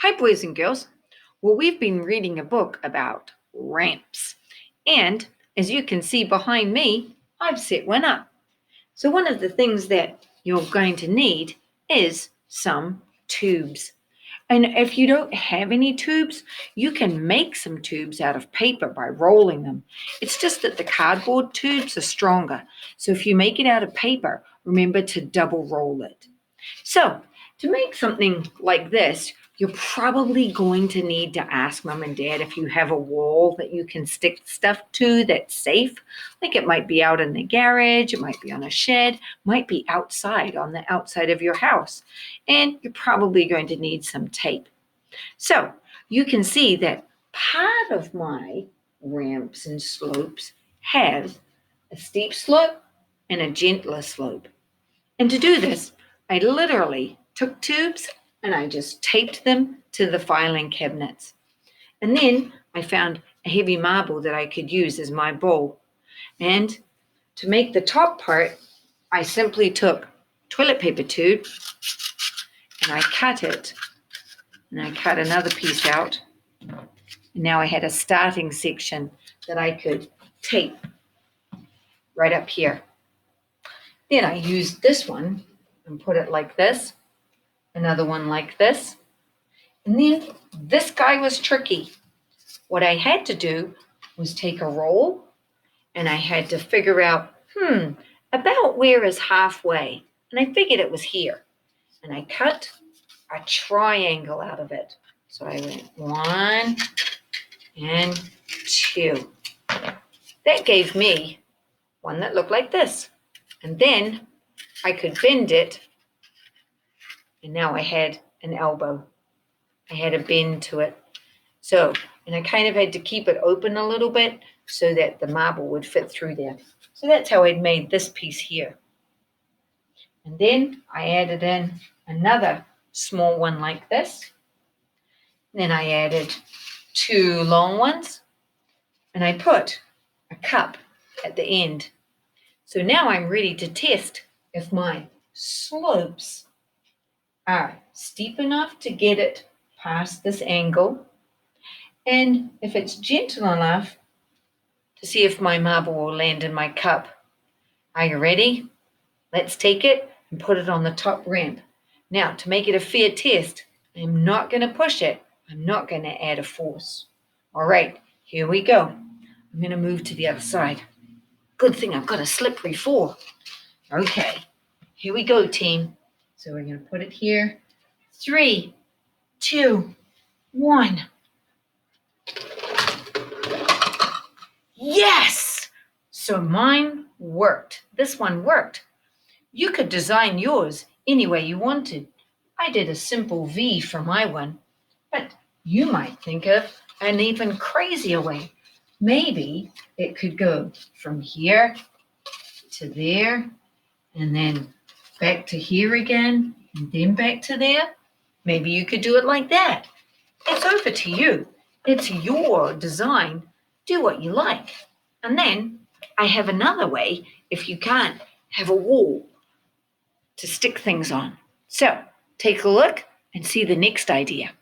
Hi, boys and girls. Well, we've been reading a book about ramps. And as you can see behind me, I've set one up. So, one of the things that you're going to need is some tubes. And if you don't have any tubes, you can make some tubes out of paper by rolling them. It's just that the cardboard tubes are stronger. So, if you make it out of paper, remember to double roll it. So, to make something like this, you're probably going to need to ask mom and dad if you have a wall that you can stick stuff to that's safe. Like it might be out in the garage, it might be on a shed, might be outside on the outside of your house. And you're probably going to need some tape. So, you can see that part of my ramps and slopes has a steep slope and a gentler slope. And to do this, I literally took tubes and I just taped them to the filing cabinets. And then I found a heavy marble that I could use as my bowl. And to make the top part, I simply took toilet paper tube and I cut it. And I cut another piece out. And now I had a starting section that I could tape right up here. Then I used this one and put it like this. Another one like this. And then this guy was tricky. What I had to do was take a roll and I had to figure out, about where is halfway? And I figured it was here. And I cut a triangle out of it. So I went 1 and 2. That gave me one that looked like this. And then I could bend it. And now I had an elbow. I had a bend to it. So, and I kind of had to keep it open a little bit so that the marble would fit through there. So that's how I'd made this piece here. And then I added in another small one like this. Then I added 2 long ones. And I put a cup at the end. So now I'm ready to test if my slopes are steep enough to get it past this angle, and if it's gentle enough to see if my marble will land in my cup. Are you ready? Let's take it and put it on the top ramp. Now, to make it a fair test, I'm not going to push it. I'm not going to add a force. All right, here we go. I'm going to move to the other side. Good thing I've got a slippery floor. Okay, here we go, team. So we're going to put it here. 3, 2, 1. Yes! So mine worked. This one worked. You could design yours any way you wanted. I did a simple V for my one, but you might think of an even crazier way. Maybe it could go from here to there, and then back to here again, and then back to there. Maybe you could do it like that. It's over to you. It's your design. Do what you like. And then I have another way if you can't have a wall to stick things on. So take a look and see the next idea.